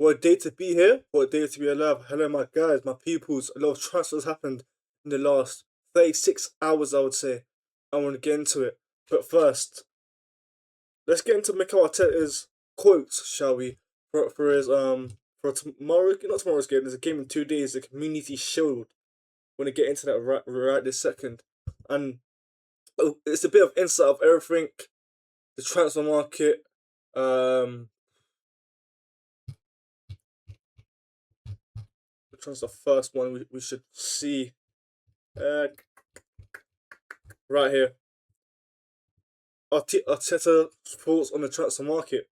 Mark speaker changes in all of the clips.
Speaker 1: What a day to be here. What a day to be alive. Hello, my guys, my peoples. A lot of transfers happened in the last 36 hours, I would say. I want to get into it. But first, let's get into Mikel Arteta's quotes, shall we? For his for tomorrow, not tomorrow's game. There's a game in 2 days. The Community Shield. Want to get into that right this second, and it's a bit of insight of everything, the transfer market. Which one's the first one we should see? Right here. Arteta's thoughts on the transfer market.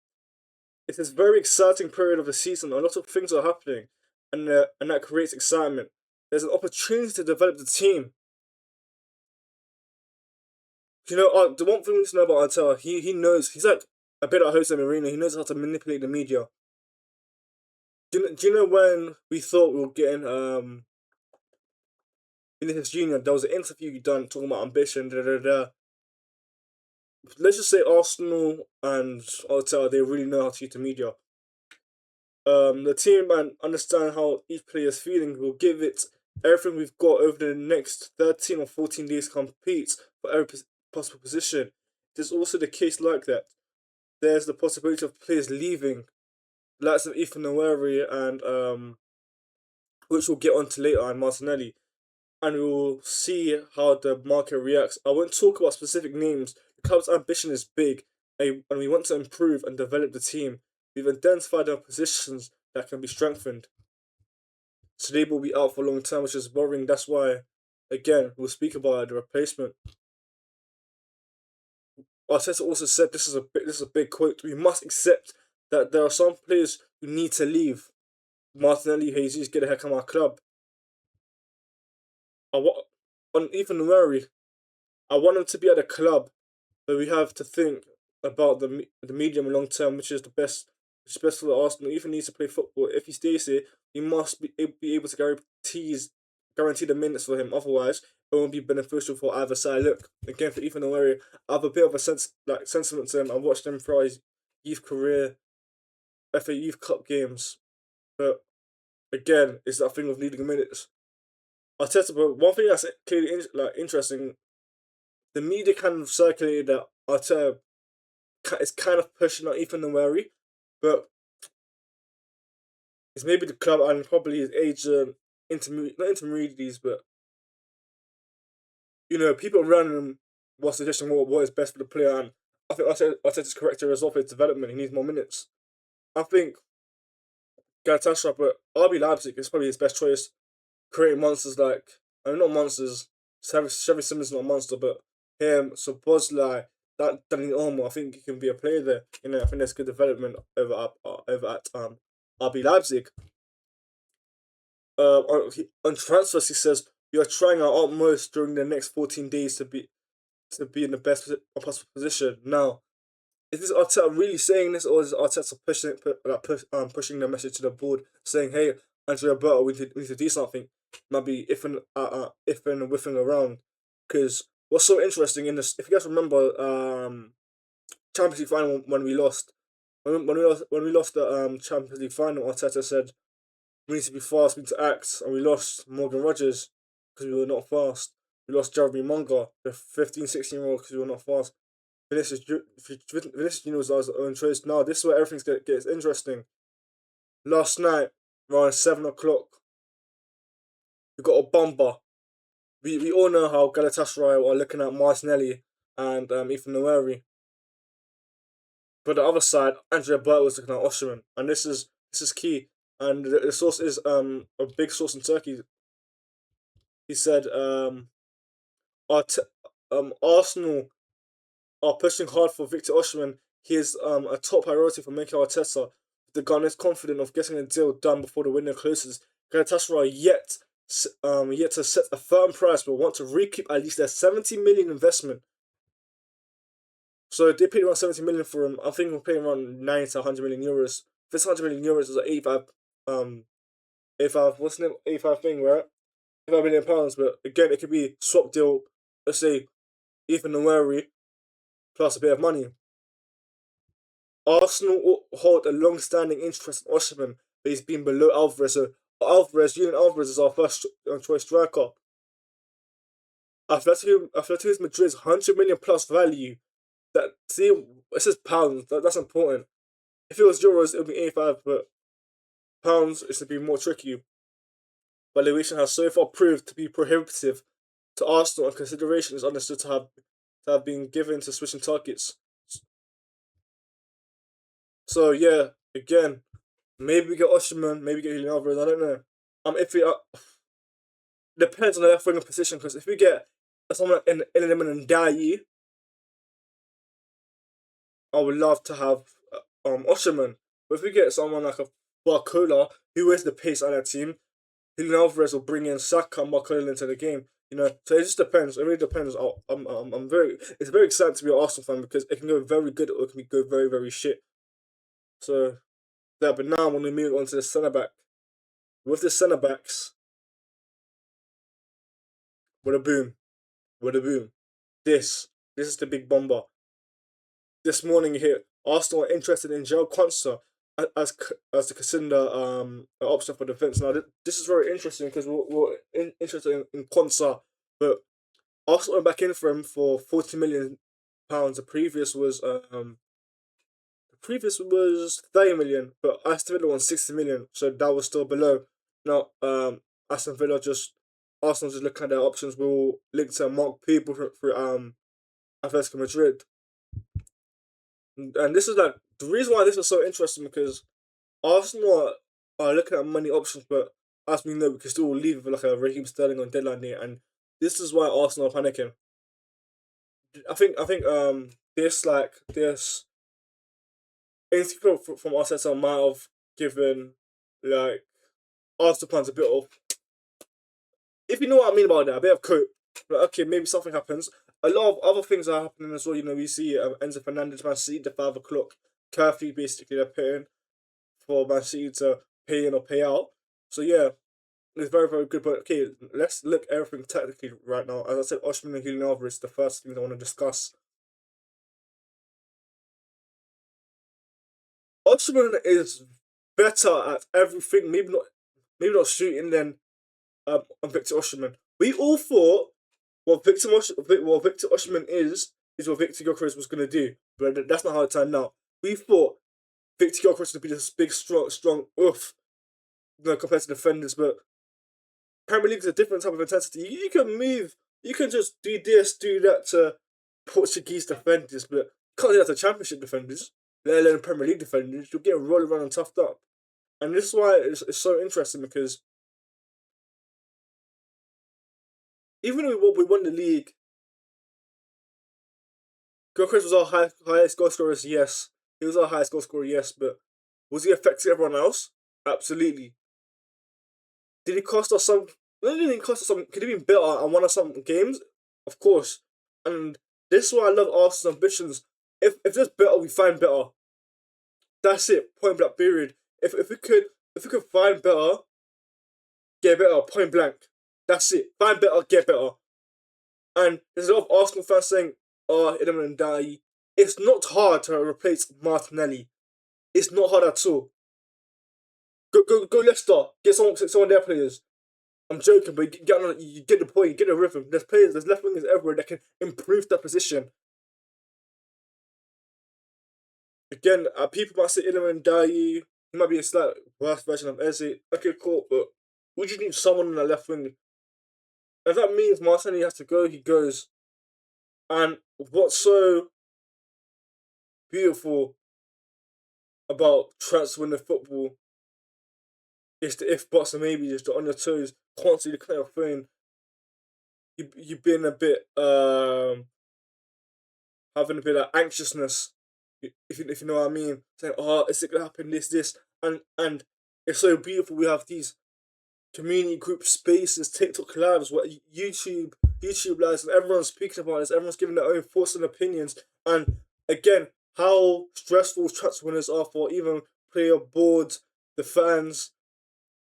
Speaker 1: It is a very exciting period of the season. A lot of things are happening, and that creates excitement. There's an opportunity to develop the team. You know, the one thing we need to know about Arteta, he knows, he's like a bit like Jose Mourinho. He knows how to manipulate the media. Do you know when we thought we were getting Vinicius Junior? There was an interview done talking about ambition. Let's just say Arsenal and Arteta, they really know how to use the media. The team and understand how each player is feeling. We'll give it everything we've got over the next 13 or 14 days to compete for every possible position. There's also the case like that. There's the possibility of players leaving, likes of Ethan Nwaneri and which we'll get onto later, and Martinelli, and we'll see how the market reacts. I won't talk about specific names. The club's ambition is big, and we want to improve and develop the team. We've identified our positions that can be strengthened. Saliba will be out for a long time, which is worrying. That's why, again, we'll speak about the replacement. Arteta also said this is a big quote. We must accept that there are some players who need to leave. Martinelli, Jesus, get the heck out of our club. On Ethan Nwaneri, I want him to be at a club, but we have to think about the medium and long term, which is the best. Which is best for the Arsenal. Ethan needs to play football. If he stays here, he must be able to guarantee the minutes for him. Otherwise, it won't be beneficial for either side. Look, again for Ethan Nwaneri, I have a bit of a sentiment to him. I watched him throughout his youth career, FA Youth Cup games, but again, it's that thing of needing minutes. Arteta, but one thing that's clearly interesting, the media kind of circulated that Arteta is kind of pushing on Ethan Nwaneri, but it's maybe the club and probably his agent, not intermediaries, but people around him were suggesting what is best for the player, and I think Arteta's correct to resolve his development. He needs more minutes. I think Galatasaray, but RB Leipzig is probably his best choice. Creating monsters not monsters. Chevy Simmons is not a monster, but him, Szoboszlai, that Danny Olmo, I think he can be a player there. I think there's good development over at RB Leipzig. On transfers, he says we are trying our utmost during the next 14 days to be in the best possible position. Now, is this Arteta really saying this, or is Arteta pushing the message to the board, saying, "Hey, Andrea Berto, we need to do something." Maybe if and whiffing around, because what's so interesting in this, if you guys remember, Champions League final when we lost, when we lost the Champions League final, Arteta said we need to be fast, we need to act, and we lost Morgan Rogers because we were not fast. We lost Jeremy Munga, the 15, 16-year-old, because we were not fast. Vinicius Junior was our own choice. Now this is where everything gets interesting. Last night, around 7 o'clock, we got a bomber. We all know how Galatasaray are looking at Martinelli and Ethan Nwaneri. But the other side, Andrea Berto was looking at Osimhen, and this is key. And the source is a big source in Turkey. He said Arsenal are pushing hard for Victor Osimhen. He is a top priority for Mikel Arteta. The Ghana is confident of getting a deal done before the window closes. Galatasaray yet to set a firm price, but want to recoup at least their 70 million investment. So they paid around 70 million for him. I think we're paying around 90 to 100 million euros. If it's 100 million euros, it's like 85 what's the name? 85 thing, right? 85 million pounds. But again, it could be swap deal. Let's say Ethan Nwaneri plus a bit of money. Arsenal hold a long-standing interest in Osimhen, but he's been below Alvarez. So Julián Alvarez is our first choice striker. Atletico Madrid's 100 million plus value. That see, it's just pounds. That's important. If it was euros, it would be 85, but pounds it's to be more tricky. Valuation has so far proved to be prohibitive to Arsenal, and consideration is understood to have been given to switching targets. So yeah, again, maybe we get Osimhen, maybe get Julián Álvarez. I don't know. If we depends on the left winger position, because if we get someone in Iliman and Dayi, I would love to have Osimhen. But if we get someone like a Barcola, who is the pace on that team, Julián Alvarez will bring in Saka and Barcola into the game. So it just depends. It really depends. I'm very. It's very exciting to be an Arsenal fan because it can go very good or it can go very very shit. So yeah, but now when we move on to the centre back, with the centre backs, with a boom, with a boom. This is the big bomber. This morning here, Arsenal are interested in Jarell Quansah as the Casinda option for defence. Now this is very interesting because we're interested in Quansah, but Arsenal went back in for him for £40 million. The previous was 30 million, but Aston Villa won 60 million, so that was still below. Now Aston Villa Arsenal just looking at their options. Will link to Mark People for Atletico Madrid. And this is like the reason why this is so interesting because Arsenal are looking at money options, but as we know, we can still leave with like a Raheem Sterling on deadline day, and this is why Arsenal are panicking. I think this instinct from Arteta might have given like Arsenal fans a bit of, if you know what I mean about that, a bit of cope. Like, okay, maybe something happens. A lot of other things are happening as well. We see Enzo Fernandez, Man City, the 5 o'clock curfew basically they're putting for Man City to pay in or pay out. So yeah, it's very very good. But okay, let's look at everything tactically right now. As I said, Osimhen and Julián Álvarez is the first thing I want to discuss. Osimhen is better at everything. Maybe not shooting than Victor Osimhen. We all thought what Victor Osimhen is what Victor Gyökeres was going to do, but that's not how it turned out. We thought Victor Gyökeres would be this big, strong oof, compared to defenders, but Premier League is a different type of intensity. You can move, you can just do this, do that to Portuguese defenders, but you can't do that to Championship defenders, let alone Premier League defenders. You'll get rolled around and toughed up. And this is why it's so interesting because even though we won the league, Gyökeres was our highest goal scorer, yes. He was our highest goal scorer, yes, but was he affecting everyone else? Absolutely. Did he cost us some? No, he didn't cost us some. Could he been better and won us some games? Of course. And this is why I love Arsenal's ambitions. If there's better, we find better. That's it. Point blank. Period. If we could find better, get better. Point blank. That's it. Find better, get better. And there's a lot of Arsenal fans saying, "Oh, Iliman and Dayi." It's not hard to replace Martinelli. It's not hard at all. Go Leicester. Get some of their players. I'm joking, but you get the point. You get the rhythm. There's left wingers everywhere that can improve their position. Again, people might say Iliman and Dayi. He might be a slight worse version of Eze. Okay, cool, but we just need someone on the left wing. If that means Martinelli has to go, he goes. And what's so beautiful about transfer in the football is the if buts and maybe just on your toes, constantly looking at your phone. You've been a bit having a bit of anxiousness, if you know what I mean. Saying, "Oh, is it gonna happen? This," and it's so beautiful. We have these community group spaces, TikTok lives, what YouTube lives, and everyone's speaking about this. Everyone's giving their own thoughts and opinions. And again, how stressful transfer winners are for even player boards, the fans.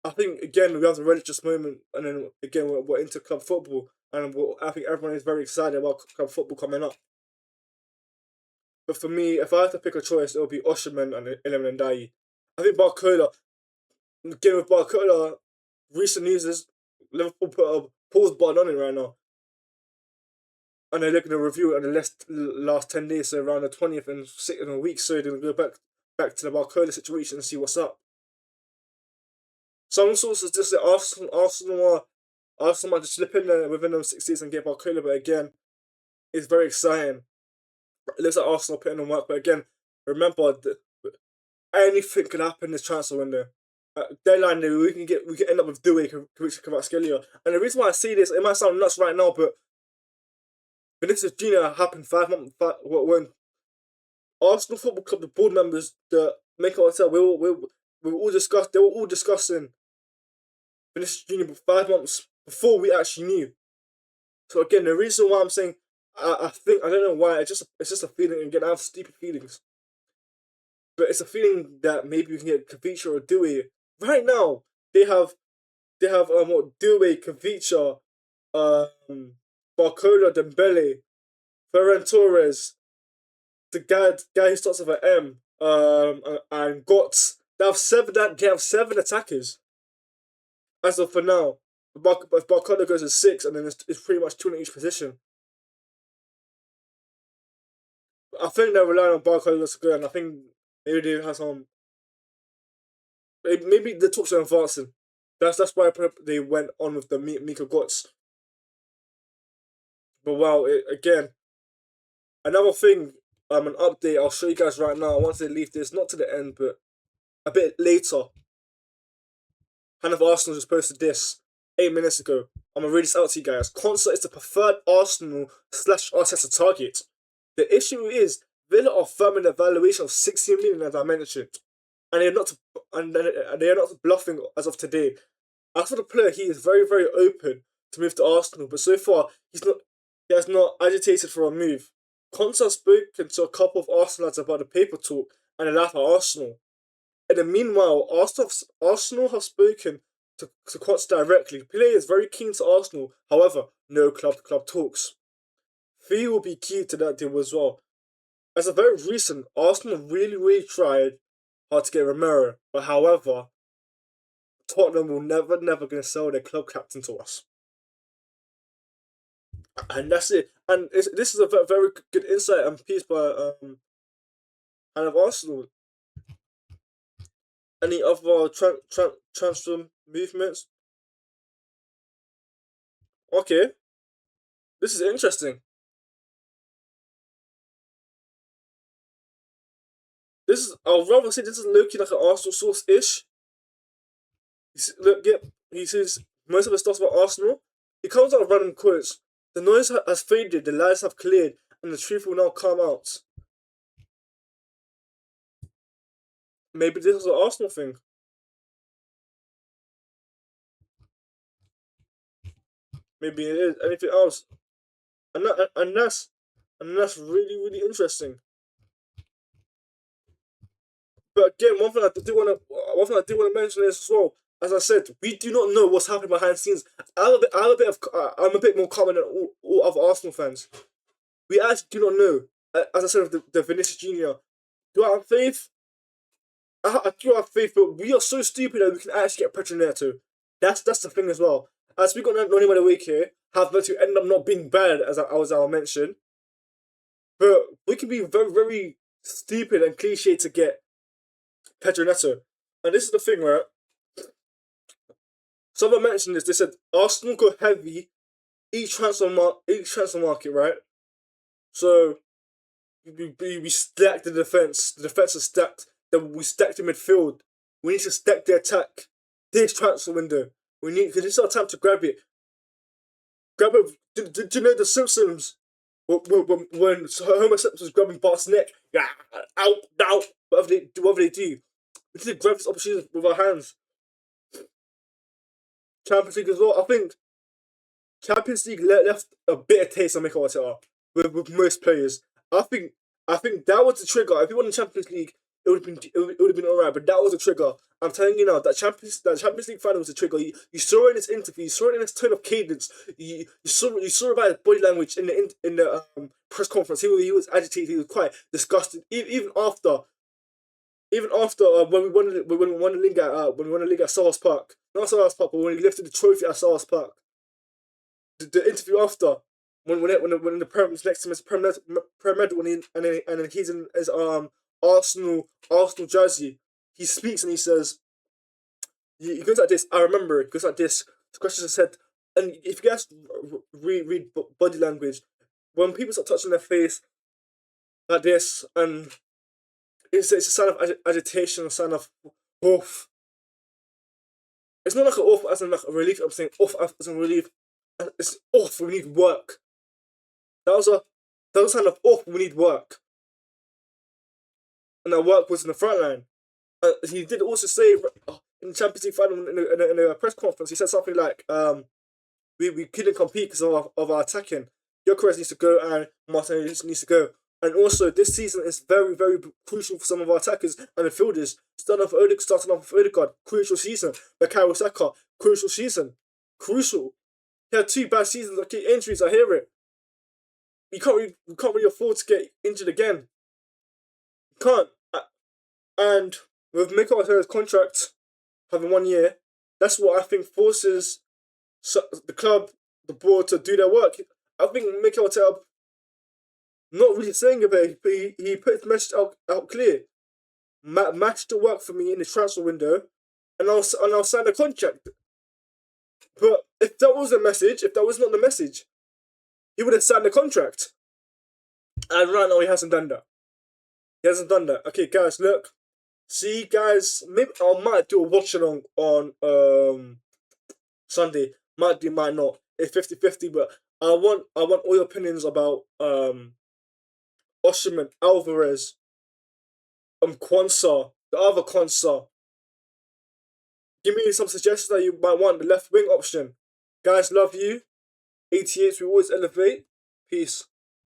Speaker 1: I think again we have the religious moment, and then again we're into club football, and I think everyone is very excited about club football coming up. But for me, if I had to pick a choice, it would be Osimhen and Iliman and Dayi. I think Barcola. game with Barcola, recent news is Liverpool put a pause button on it right now. And they're looking to review it in the last 10 days, so around the 20th and 6th in a week, so they're going to go back to the Barcola situation and see what's up. Some sources just say Arsenal might just slip in there within them 6 days and get Barcola, but again, it's very exciting. It looks like Arsenal putting in work, but again, remember that anything could happen in this transfer window. Deadline day, we can end up with Doué, Kvaratskhelia. And the reason why I see this, it might sound nuts right now, but Vinicius Junior happened 5 months when Arsenal Football Club, the board members, the Mikel Arteta, they were all discussing Vinicius Junior 5 months before we actually knew. So again, the reason why I'm saying I think, I don't know why, it's just a feeling. Again, I have stupid feelings, but it's a feeling that maybe we can get Kvaratskhelia or Doué. Right now, they have Doué, Kvaratskhelia, Barcola, Dembele, Ferran Torres, the guy who starts with an M, and Götze. They have seven attackers as of for now. Barcola goes to 6, and then it's pretty much 2 in each position. I think they're relying on Barcola to go, and I think maybe they have some. Maybe the talks are advancing. That's why they went on with the Mika Götze. But wow, again, another thing, an update I'll show you guys right now. Once they leave this, not to the end, but a bit later. Kind of Arsenal just posted this 8 minutes ago. I'm gonna read this out to you guys. Quansah is the preferred Arsenal / Arteta target. The issue is Villa are firm in the valuation of 60 million, as I mentioned, and they are not bluffing as of today. As for the player, he is very, very open to move to Arsenal, but so far he has not agitated for a move. Quansah has spoken to a couple of Arsenal lads about the paper talk and the life at Arsenal. In the meanwhile, Arsenal have spoken to Quansah directly. The player is very keen to Arsenal, however, no club talks. Fee will be key to that deal as well. As a very recent, Arsenal really tried hard to get Romero, but however, Tottenham will never going to sell their club captain to us. And that's it. And this is a very good insight and piece by kind of Arsenal. Any other transfer movements? Okay, this is interesting. I'd rather say this is looking like an Arsenal source-ish. Look, yeah, he says most of the stuff about Arsenal. He comes out with random quotes. The noise has faded, the lies have cleared, and the truth will now come out. Maybe this is an Arsenal thing. Maybe it is. Anything else? And that's really interesting. But again, one thing I do want to mention is as well. As I said, we do not know what's happening behind the scenes. I'm a bit more common than all other Arsenal fans. We actually do not know. As I said, the Vinicius Junior. Do I have faith? I do have faith, but we are so stupid that we can actually get Petroneto. That's the thing as well. As we got no anywhere week here, have to end up not being bad, as I'll mention. But we can be very stupid and cliche to get Petroneto. And this is the thing, right? Someone mentioned this. They said Arsenal go heavy each transfer market, right? So we stacked the defense. The defense is stacked. Then we stacked the midfield. We need to stack the attack. This transfer window, because it's our time to grab it. Grab it. Did you know the Simpsons? When Homer Simpson was grabbing Bart's neck, out, whatever they do, we need to grab this opportunity with our hands. Champions League as well. I think Champions League left a bitter taste on Mikel Arteta with most players. I think that was the trigger. If he won the Champions League, it would have been alright. But that was the trigger. I'm telling you now, that Champions League final was the trigger. You saw it in his interview. You saw it in his tone of cadence. You saw it by his body language in the press conference. He was agitated. He was quite disgusted. Even after even after when we won the league at Selhurst Park, not Selhurst Park, but when he lifted the trophy at Selhurst Park, the interview after when the Prem was next to him as Prem Medal and then he's in his Arsenal jersey, he speaks and he says he goes like this. I remember it. He goes like this. The question said, and if you guys read body language, when people start touching their face like this, and it's a sign of agitation, a sign of off. It's not like an off as in like a relief. I'm saying off as in relief. It's off. We need work. That was a sign of off. We need work, and that work was in the front line. He did also say in the Champions League final in a press conference, he said something like, "We couldn't compete because of our attacking. Gyökeres needs to go and Martinelli needs to go." And also, this season is very, very crucial for some of our attackers and midfielders. Starting off with Odegaard, crucial season. Bukayo Saka, crucial season. Crucial. He had 2 bad seasons. Okay, injuries, I hear it. We can't really afford to get injured again. You can't. And with Mikel Arteta's contract having 1 year, that's what I think forces the club, the board to do their work. I think Mikel Arteta, not really saying it, but he put his message out clear. Match the work for me in the transfer window, and I'll sign a contract. But if that was the message, if that was not the message, he would have signed the contract. And right now he hasn't done that. He hasn't done that. Okay, guys, look. See, guys, maybe I might do a watch along on Sunday. Might do, might not. It's 50-50, but I want all your opinions about Osimhen, Álvarez, Quansah, the other Quansah. Give me some suggestions that you might want. The left wing option. Guys, love you. 88, we always elevate. Peace.